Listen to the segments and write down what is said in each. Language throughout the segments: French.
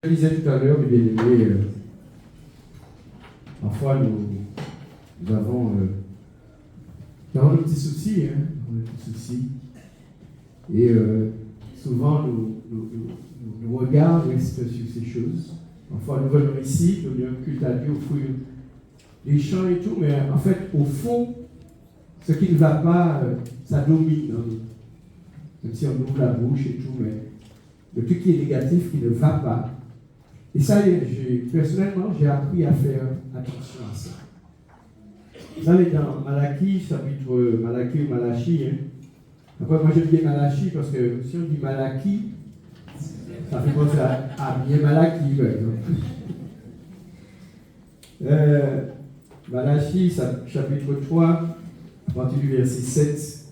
Je disais tout à l'heure, mes bien-aimés, parfois nous avons nos petits soucis, nos petits soucis. Et souvent, nous regardons sur ces choses. Parfois, nous venons ici, nous avons un culte à Dieu, au fruit des chants et tout, mais en fait, au fond, ce qui ne va pas, ça domine. Même si on ouvre la bouche et tout, mais le truc qui est négatif, qui ne va pas. Et ça, personnellement, j'ai appris à faire attention à ça. Vous allez dans Malachie, chapitre Malachie ou Malachie. Après, moi j'aime bien Malachie parce que si on dit Malachie, ça fait penser à bien Malachie, par exemple. Malachie, chapitre 3, à partir du verset 7.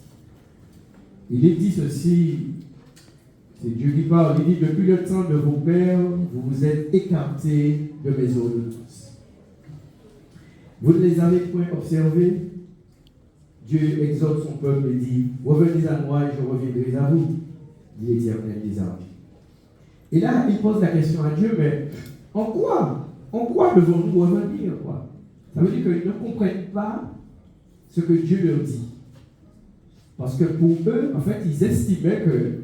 Il est dit ceci. C'est Dieu qui parle, il dit, depuis le temps de vos pères, vous vous êtes écartés de mes ordonnances. Vous ne les avez point observées. Dieu exhorte son peuple et dit, revenez à moi et je reviendrai à vous, dit l'Éternel des armées. Et là, il pose la question à Dieu, mais en quoi devons-nous revenir, quoi? Ça veut dire qu'ils ne comprennent pas ce que Dieu leur dit. Parce que pour eux, en fait, ils estimaient que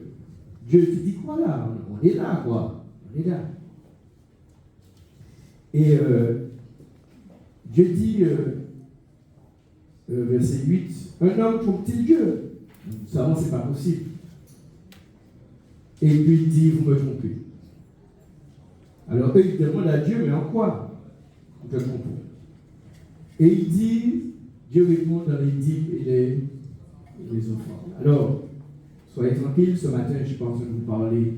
Dieu te dit quoi là? On est là, quoi. On est là. Et Dieu dit, verset 8, un homme trompe-t-il Dieu? Nous savons que ce n'est pas possible. Et puis il dit, vous me trompez. Alors eux, ils demandent à Dieu, mais en quoi nous te trompons? Et il dit, Dieu répond dans les dîmes et les offrandes. Alors, soyez tranquilles, ce matin, je pense que vous parler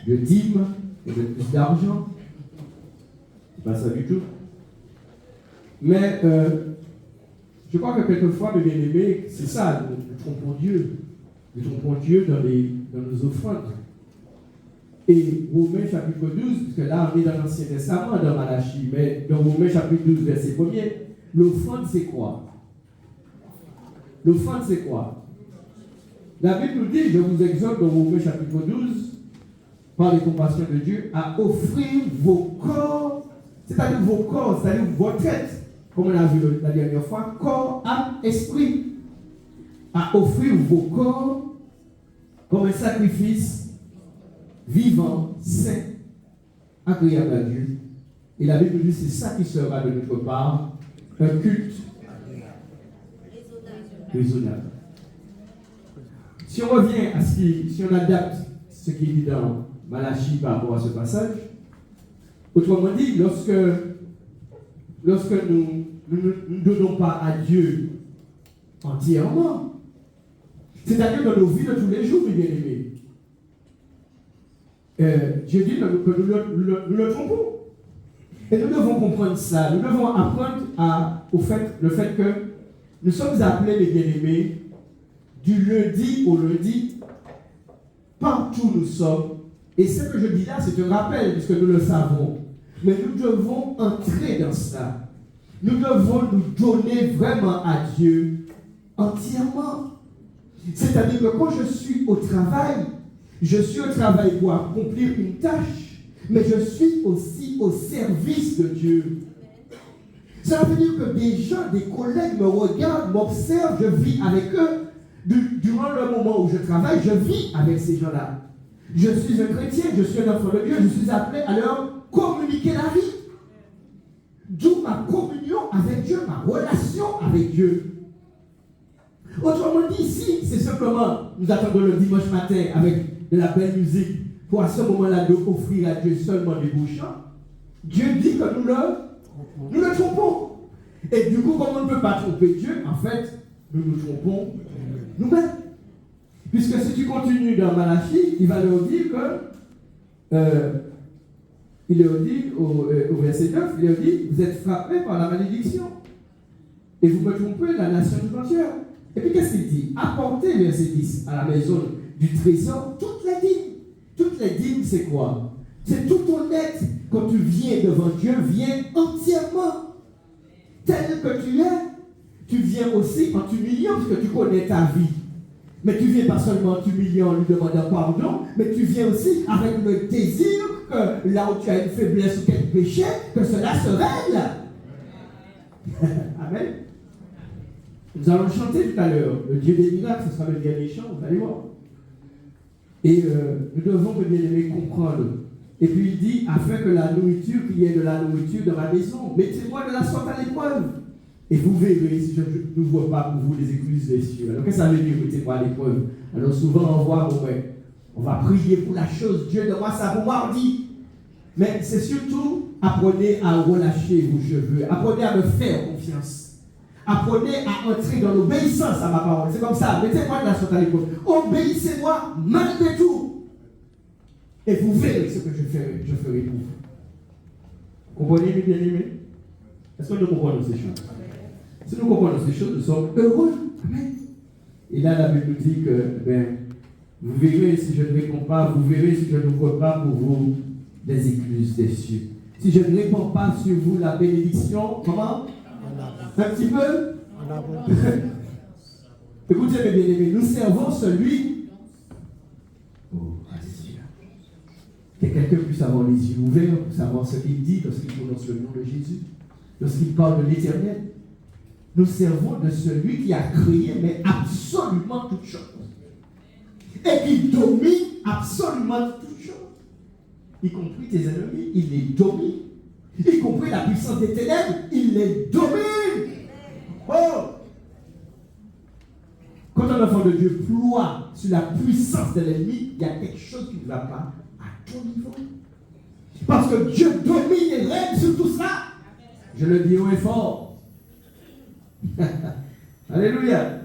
de dîmes et de plus d'argent. C'est pas ça du tout. Mais je crois que quelquefois, mes bien-aimés, c'est ça, nous trompons Dieu. Nous trompons Dieu dans nos offrandes. Et Romains chapitre 12, parce que là, on est dans l'Ancien Testament, dans Malachie, mais dans Romains chapitre 12, verset 1er, l'offrande, c'est quoi? L'offrande, c'est quoi? La Bible nous dit, je vous exhorte dans Romains chapitre 12, par les compassions de Dieu, à offrir vos corps, c'est-à-dire vos corps, c'est-à-dire votre tête, comme on a vu la dernière fois, corps, âme, esprit, à offrir vos corps comme un sacrifice vivant, saint, agréable à Dieu. Et la Bible nous dit, c'est ça qui sera de notre part un culte raisonnable. Si on revient à si on adapte ce qui est dit dans Malachie par rapport à ce passage, autrement dit, lorsque nous ne donnons pas à Dieu entièrement, c'est-à-dire dans nos vies de tous les jours, mes bien-aimés, Dieu dit que nous le trompons. Et nous devons comprendre ça. Nous devons apprendre le fait que nous sommes appelés, mes bien-aimés, du lundi au lundi, partout nous sommes. Et ce que je dis là, c'est un rappel, puisque nous le savons. Mais nous devons entrer dans cela. Nous devons nous donner vraiment à Dieu entièrement. C'est-à-dire que quand je suis au travail pour accomplir une tâche, mais je suis aussi au service de Dieu. Ça veut dire que des gens, des collègues me regardent, m'observent, je vis avec eux. Durant le moment où je travaille, je vis avec ces gens-là. Je suis un chrétien, je suis un enfant de Dieu, je suis appelé à leur communiquer la vie. D'où ma communion avec Dieu, ma relation avec Dieu. Autrement dit, ici, c'est simplement, nous attendons le dimanche matin avec de la belle musique pour à ce moment-là de offrir à Dieu seulement des beaux chants. Dieu dit que nous le trompons. Et du coup, comme on ne peut pas tromper Dieu, en fait, nous nous trompons nous-mêmes. Puisque si tu continues dans Malachie, il va leur dire que, il leur dit au verset 9, il leur dit, vous êtes frappés par la malédiction. Et vous me trompez, la nation tout entière. Et puis qu'est-ce qu'il dit? Apportez, verset 10, à la maison du trésor, toutes les dîmes. Toutes les dîmes, c'est quoi? C'est tout honnête. Quand tu viens devant Dieu, viens entièrement. Tel que tu es, tu viens aussi en t'humiliant, parce que tu connais ta vie. Mais tu viens pas seulement t'humilier en lui demandant pardon, mais tu viens aussi avec le désir que là où tu as une faiblesse ou quel péché, que cela se règle. Amen. Nous allons chanter tout à l'heure. Le Dieu des miracles, ce sera le dernier chant, vous allez voir. Et nous devons, bien aimés, comprendre. Et puis il dit, afin que la nourriture, qu'il y ait de la nourriture dans ma maison, mettez-moi de la sorte à l'épreuve. Et vous verrez, si je ne vois pas pour vous les écluses des cieux. Alors qu'est-ce que ça veut dire, mettez-moi à l'épreuve? Alors souvent on voit, on va prier pour la chose, Dieu de moi ça pour mardi. Mais c'est surtout, apprenez à relâcher vos cheveux, apprenez à me faire confiance. Apprenez à entrer dans l'obéissance à ma parole. C'est comme ça, mettez-moi de la sorte à l'épreuve. Obéissez-moi malgré tout. Et vous verrez ce que je ferai pour vous. Comprenez, mes bien-aimés? Est-ce que nous comprenons ces choses? Si nous comprenons ces choses, nous sommes heureux. Amen. Et là, la Bible nous dit que, vous verrez si je ne réponds pas, vous verrez si je n'ouvre pas pour vous des écluses des cieux. Si je ne réponds pas sur vous la bénédiction, comment? Un petit peu? Écoutez, mes bien-aimés, nous servons celui. Oh, alléluia. Que quelqu'un puisse avoir les yeux ouverts pour savoir ce qu'il dit lorsqu'il prononce le nom de Jésus, lorsqu'il parle de l'Éternel. Nous servons de celui qui a créé, mais absolument toutes choses. Et qui domine absolument toutes choses. Y compris tes ennemis, il les domine. Y compris la puissance des ténèbres, il les domine. Oh! Quand un enfant de Dieu ploie sur la puissance de l'ennemi, il y a quelque chose qui ne va pas à ton niveau. Parce que Dieu domine et règne sur tout ça. Je le dis haut et fort. Alléluia.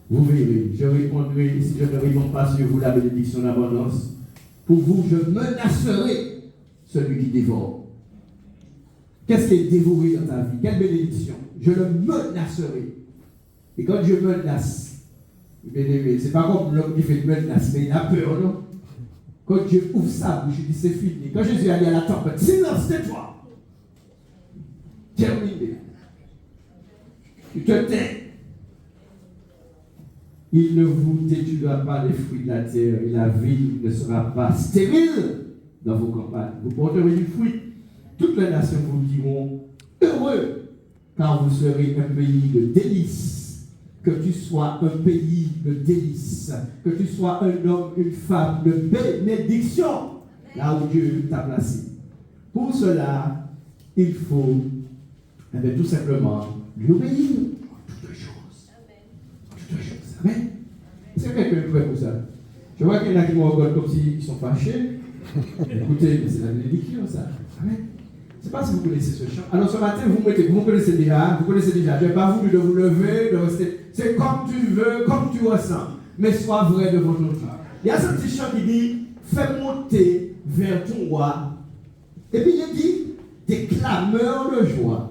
Vous verrez, je répondrai, si je ne réponds pas sur vous la bénédiction d'abondance, pour vous je menacerai celui qui dévore. Qu'est-ce qui est dévoré dans ta vie? Quelle bénédiction? Je le menacerai. Et quand Dieu menace, bien aimé, c'est pas comme l'homme qui fait une menace, mais il a peur, non? Quand Dieu ouvre sa bouche, il dit c'est fini. Quand Jésus est allé à la tempête, silence, tais-toi. Terminé. Tu te tais. Il ne vous détruira pas les fruits de la terre et la ville ne sera pas stérile dans vos campagnes. Vous porterez du fruit. Toutes les nations vous diront heureux, car vous serez un pays de délices. Que tu sois un pays de délices. Que tu sois un homme, une femme de bénédiction, là où Dieu t'a placé. Pour cela, il faut tout simplement lui obéir en toutes choses. En toutes choses. Amen. Est-ce que quelqu'un est prêt pour ça? Je vois qu'il y en a qui me regardent comme s'ils sont fâchés. Écoutez, mais c'est la bénédiction, ça. Amen. Je ne sais pas si vous connaissez ce chant. Alors ce matin, vous connaissez déjà. Je n'ai pas voulu de vous lever, de rester. C'est comme tu veux, comme tu ressens. Mais sois vrai devant ton Dieu. Il y a ce petit chant qui dit, fais monter vers ton roi. Et puis il dit, des clameurs de joie.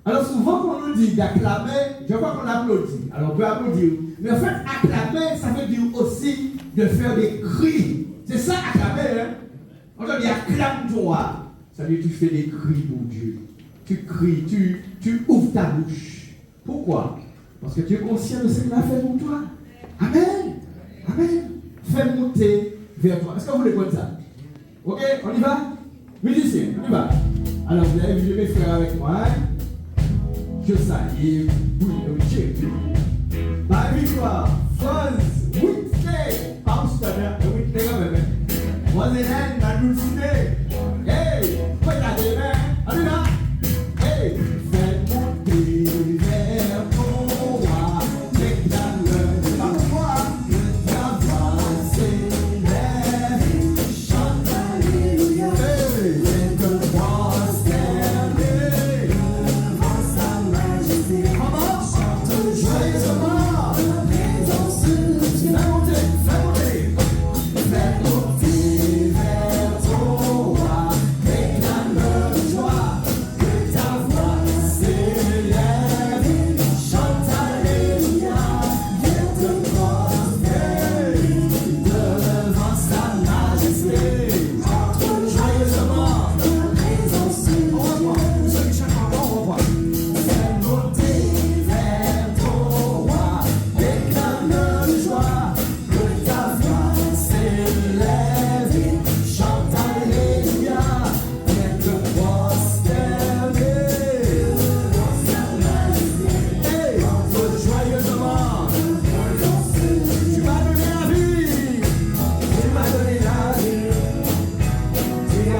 Alors souvent quand on nous dit d'acclamer, je vois qu'on applaudit. Alors on peut applaudir. Mais en fait, acclamer, ça veut dire aussi de faire des cris. C'est ça acclamer, hein? On dit acclame-toi. Ça veut dire que tu fais des cris pour Dieu. Tu cries, tu ouvres ta bouche. Pourquoi? Parce que tu es conscient de ce qu'il a fait pour toi. Amen. Amen. Fais monter vers toi. Est-ce que vous voulez prendre ça? Ok, on y va? Musiciens, on y va. Alors vous avez vu mes frères avec moi. Je salue Bruno Jésus. Ma victoire, France, Whitney, Amsterdam, Whitney quand même. Moisellen, la Dulcinée. Hey, regardez, on y va. Hey, fais monter vers ton roi. Déclare-le, c'est pas pour moi. Ta voix s'élève, chante alléluia. Hey, c'est que prosterner devant sa majesté. Comment? Chante joyeusement, présence de Dieu. Fais monter, fais monter. Fais monter vers ton roi.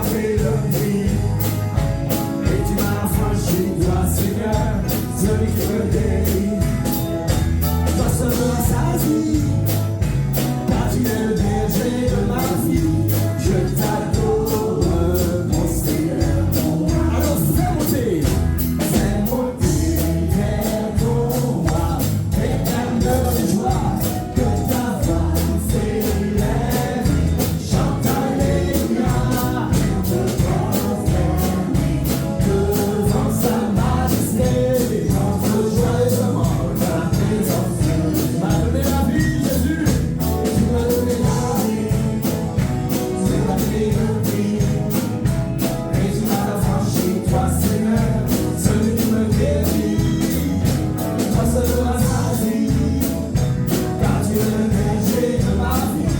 fait le prix. Et tu m'as franchi, toi Seigneur, celui qui me guérit. Toi seul me rassasie, car tu es le berger de ma vie. Je t'adore, mon Seigneur, mon roi. Alors fais monter vers ton roi, éternel de joie, que ta voix s'élève. Chante Alléluia, devant sa majesté, entre joyeusement ta présence. Tu m'as donné la vie, Jésus, tu m'as donné la vie, tu m'as donné le prix, et tu m'as affranchi, toi Seigneur, celui qui me guérit. Toi seul me rassasie, car tu es le berger de ma vie.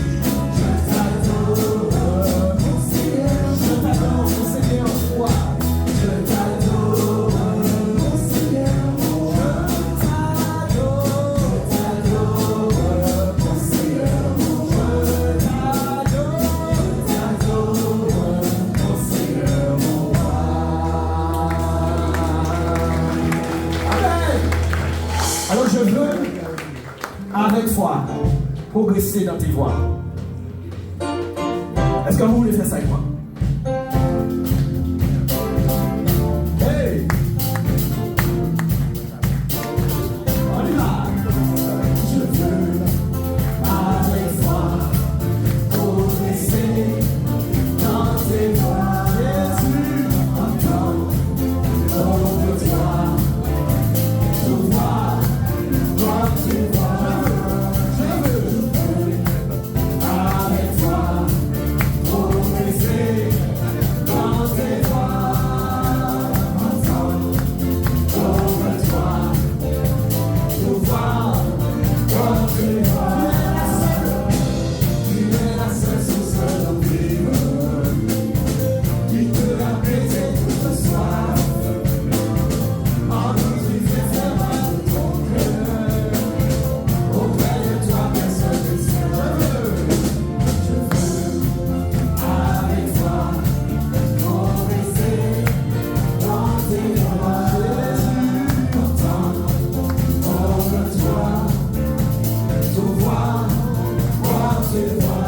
Je t'adore, mon Seigneur, roi. Je t'adore, mon Seigneur, roi. Je t'adore, mon Seigneur, roi. Je t'adore, mon Seigneur, mon roi. Amen. Alors je veux, avec foi, progresser dans tes voies. Est-ce que vous voulez faire ça avec moi? Hey! On y va! Je veux, avec foi, progresser dans tes voies. Jésus, entendre de toi, tout voir, comme tu vois. Je veux, avec toi, progresser dans tes voies. Entendre de toi, tout voir, comme tu vois. Tu es la seule source de vie, qui peut apaiser toute soif. En nous, tu fais faire mal de ton cœur. Auprès de toi, personne ne sait. Je veux, avec toi, progresser dans tes voies. Jésus, entendre de toi, tout voir, comme tu vois.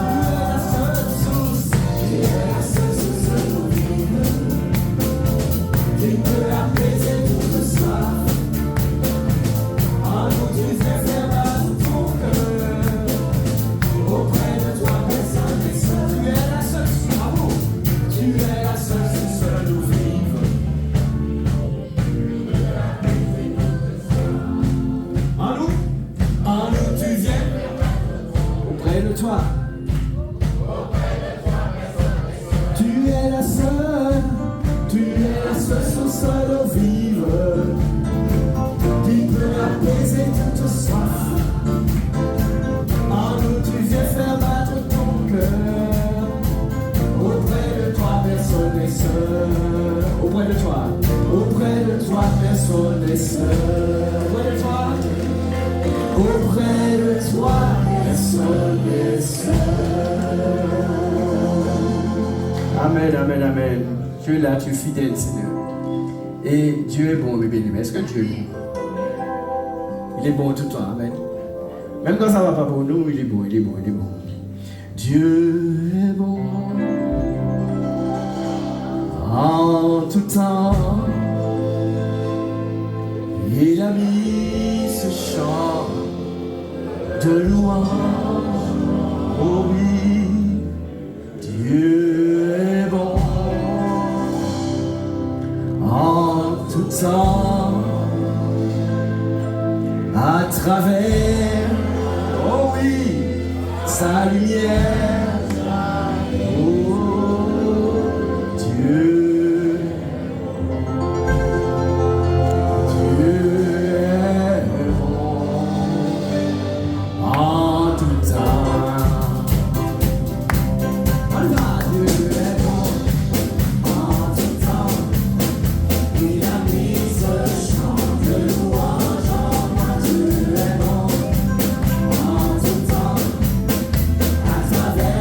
Tu es la seule source de vie, qui peut apaiser toute soif. En nous, tu fais faire mal de ton cœur. Auprès de toi, personne n'est seul. Tu es la seule source, bravo. Tu es la seule source de vivre. En nous, tu viens. Auprès de toi. Tu es la seule source de vivre, qui peut apaiser toute soif. En nous, tu viens faire battre ton cœur. Auprès de toi, personne n'est seul. Auprès de toi, personne n'est seul. Auprès de toi, personne n'est seul. Amen, amen, amen. Tu es là, tu es fidèle, Seigneur. Et Dieu est bon, mes bien-aimés. Est-ce que Dieu est bon? Il est bon tout le temps, amen. Même quand ça ne va pas pour nous, il est bon, il est bon, il est bon. Dieu est bon en tout temps. Il a mis ce chant de louange. Oh oui, Dieu est bon en tout temps. À travers, oh oui, sa lumière. Oh Dieu, Dieu est bon en tout temps. Voilà, Dieu est bon en tout temps. Il a mis ce chant de louange en moi. Dieu est bon en tout temps. À travers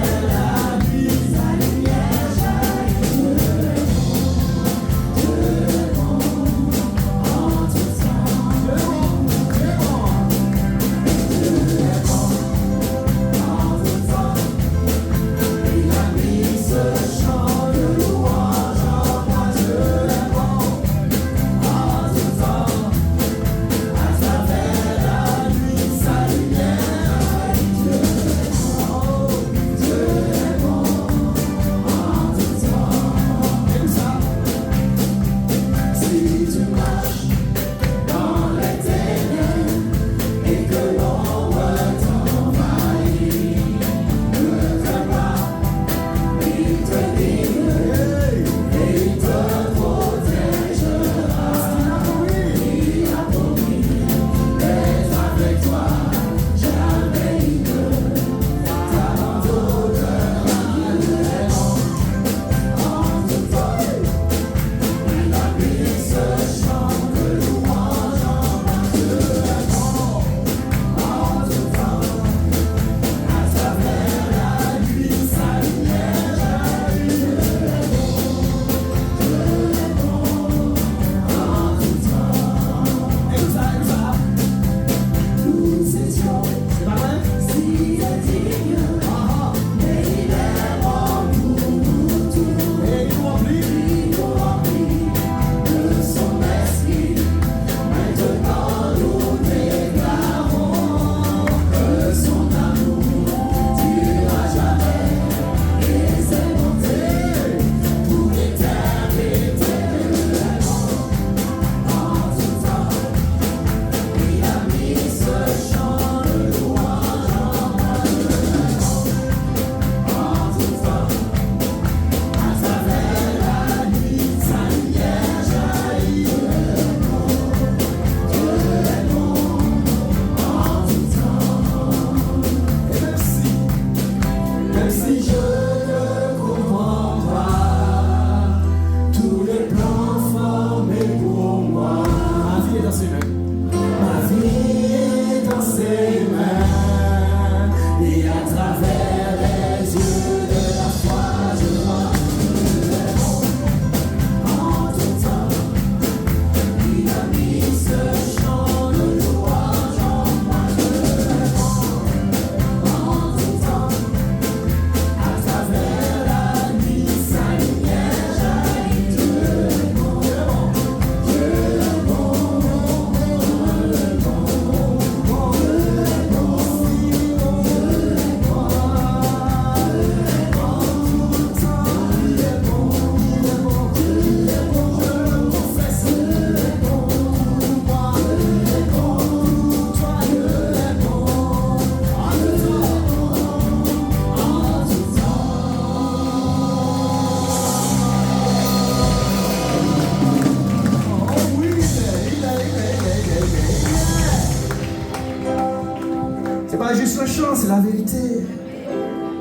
c'est la vérité.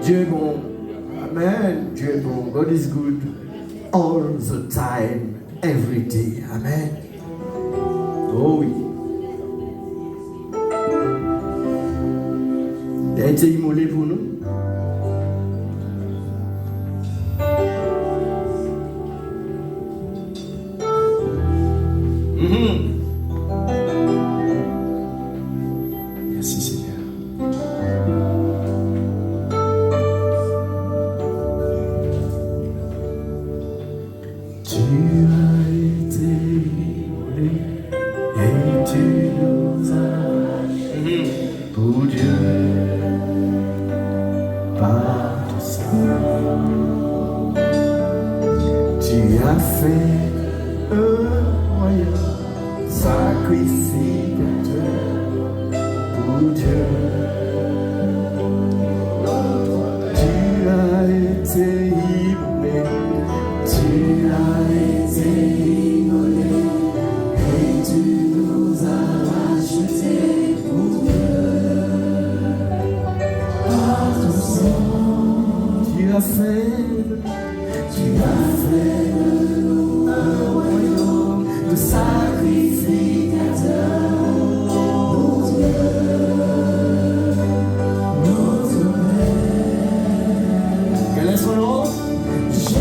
Dieu est bon. Amen. Dieu est bon. God is good all the time, every day. Amen. Oh oui. Il a été immolé pour nous. Merci Seigneur. Tu as été immolé et tu nous as achetés pour Dieu par ton sang. Tu as fait un royaume sacrificateur pour Dieu. Tu as été immolé, tu as été immolé et tu nous as rachetés pour Dieu. Par ton sang, tu as fait de nous un royaume de sacrificateurs. Quel est son nom? Jésus.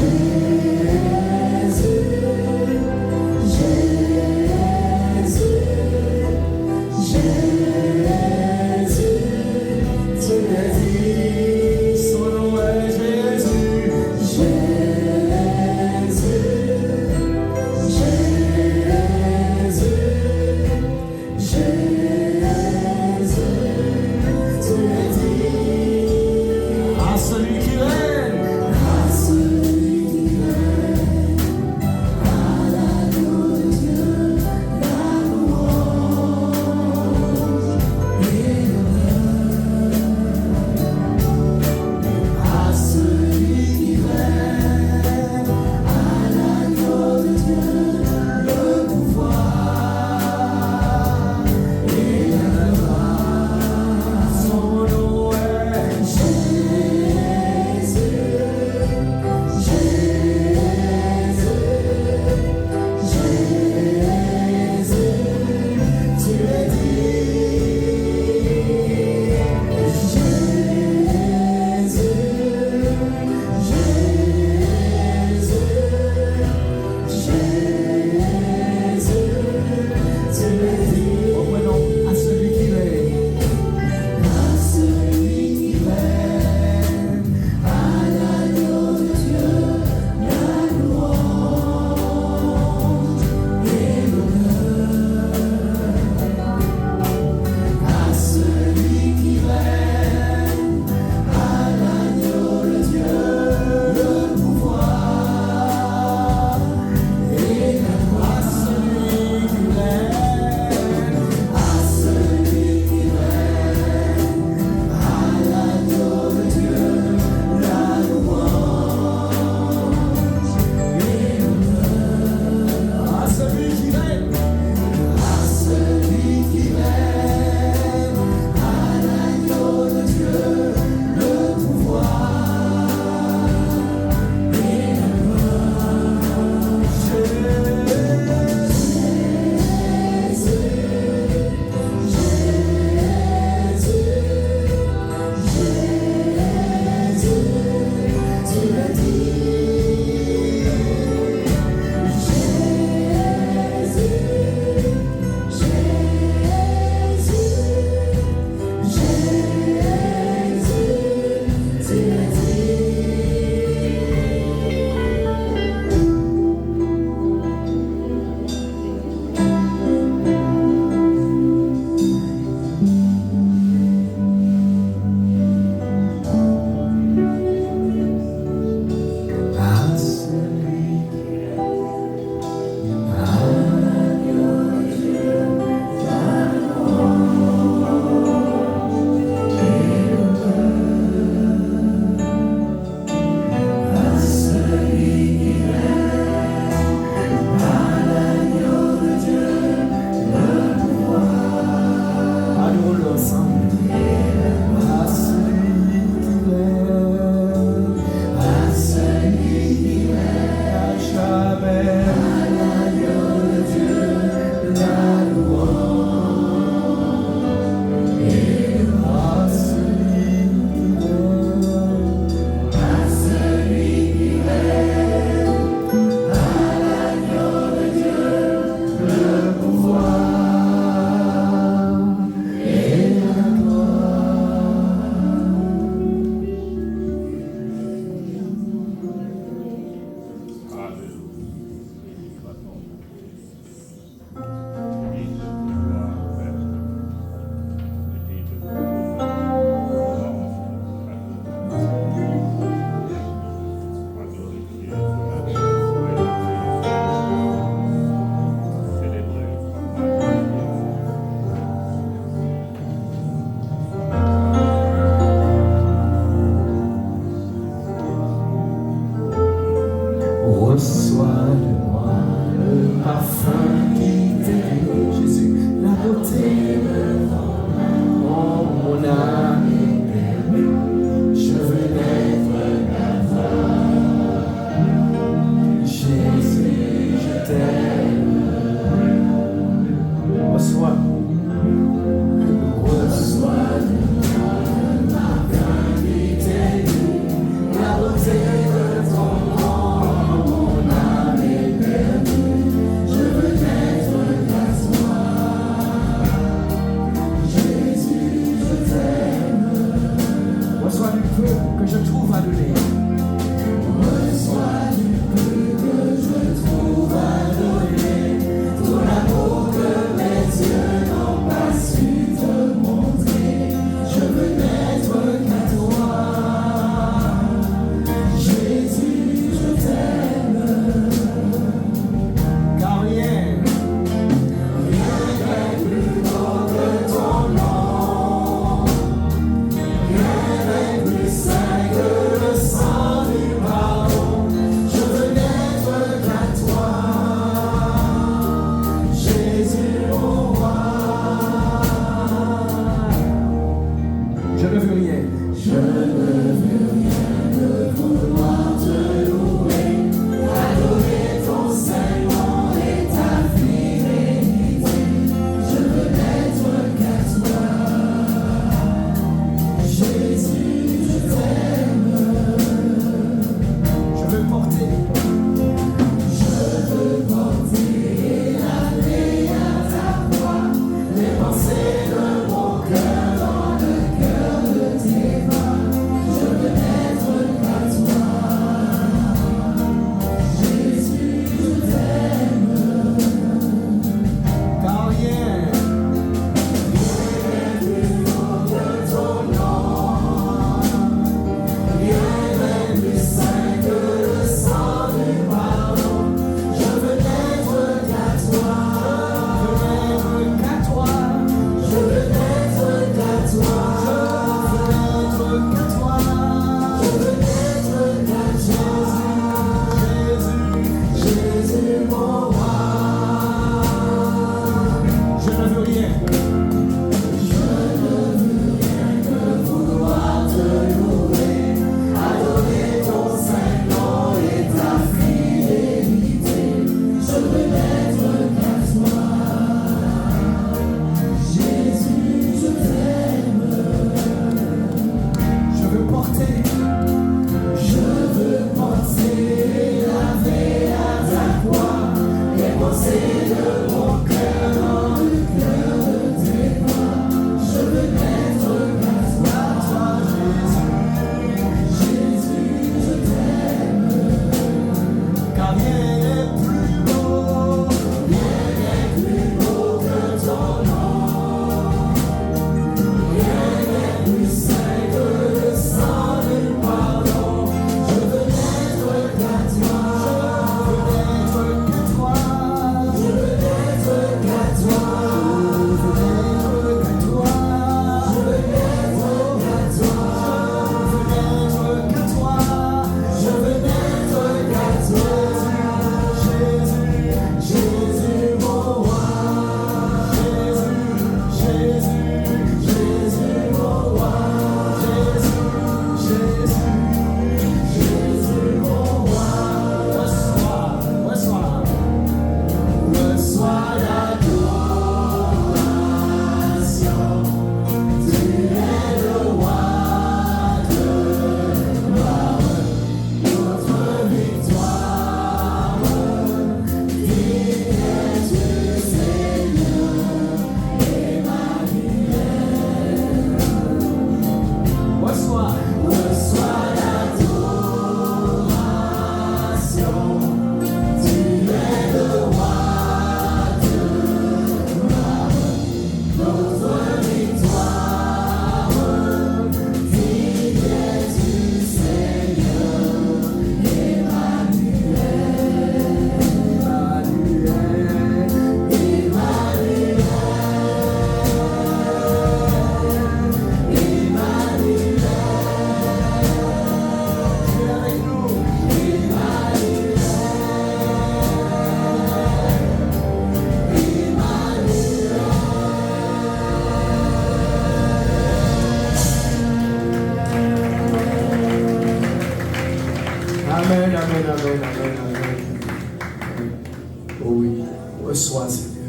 Oh oui, reçois, Seigneur.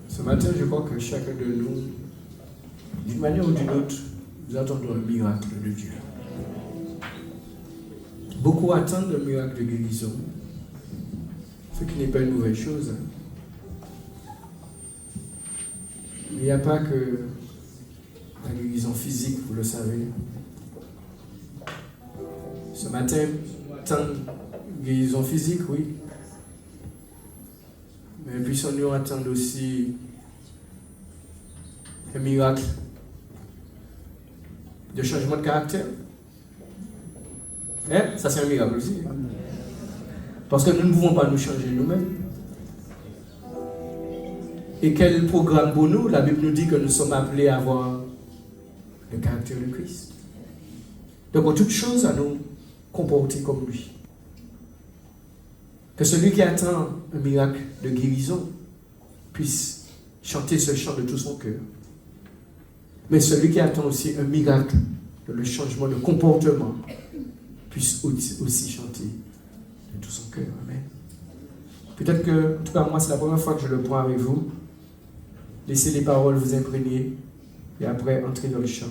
Ce matin, je crois que chacun de nous, d'une manière ou d'une autre, nous attendons un miracle de Dieu. Beaucoup attendent un miracle de guérison, ce qui n'est pas une mauvaise chose. Mais il n'y a pas que la guérison physique, vous le savez. Ce matin, tant de guérison physique, oui. Mais puissions-nous attendre aussi un miracle de changement de caractère. Ça c'est un miracle aussi. Parce que nous ne pouvons pas nous changer nous-mêmes. Et quel programme pour nous? La Bible nous dit que nous sommes appelés à avoir le caractère de Christ. Donc en toute chose à nous comporter comme lui. Que celui qui attend un miracle de guérison puisse chanter ce chant de tout son cœur. Mais celui qui attend aussi un miracle de le changement de comportement puisse aussi chanter de tout son cœur. Amen. Peut-être que, en tout cas moi, c'est la première fois que je le prends avec vous. Laissez les paroles vous imprégner et après entrer dans le chant.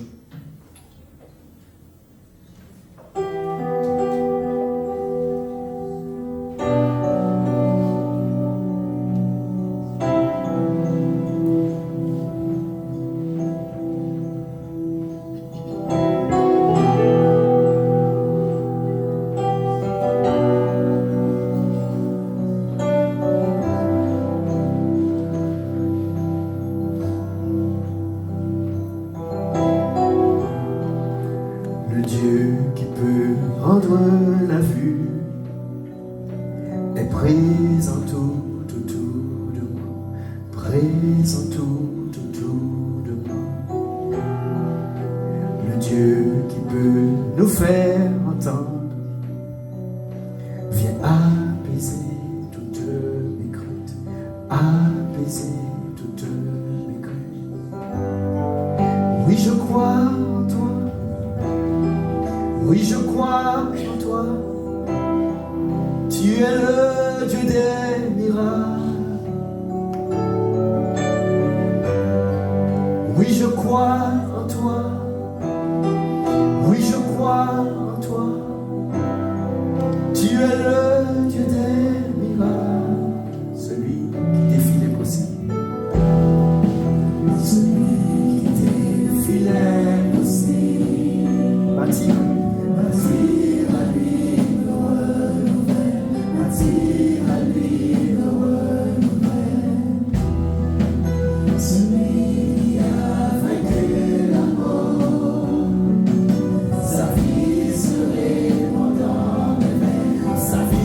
Sa vie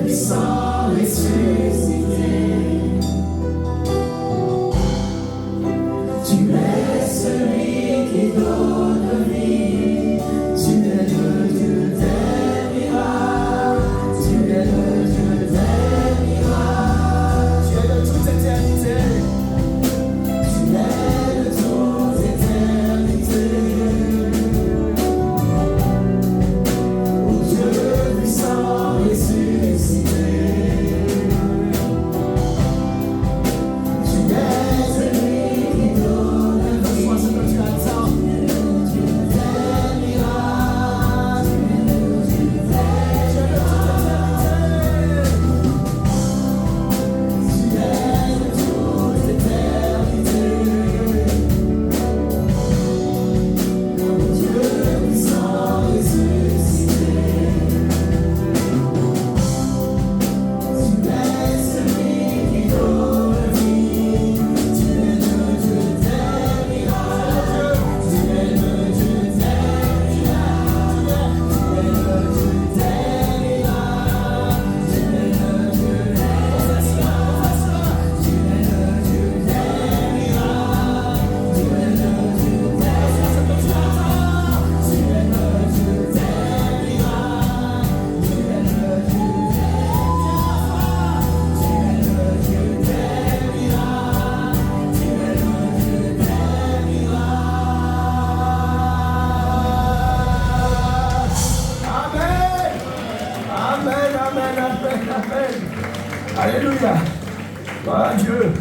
puissant ressuscité. Tu es celui qui donne vie. Tu es le Dieu des miracles. Tu es le Dieu des miracles. Tu es de toute éternité. Tu es de toute éternité. Ô Dieu puissant ressuscité. Tu es celui qui donne vie. Sois ce que tu attends. Tu es le Dieu des miracles. Tu es le Dieu des Alléluia. Gloire à Dieu.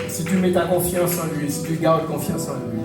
Si tu mets ta confiance en lui, si tu gardes confiance en lui,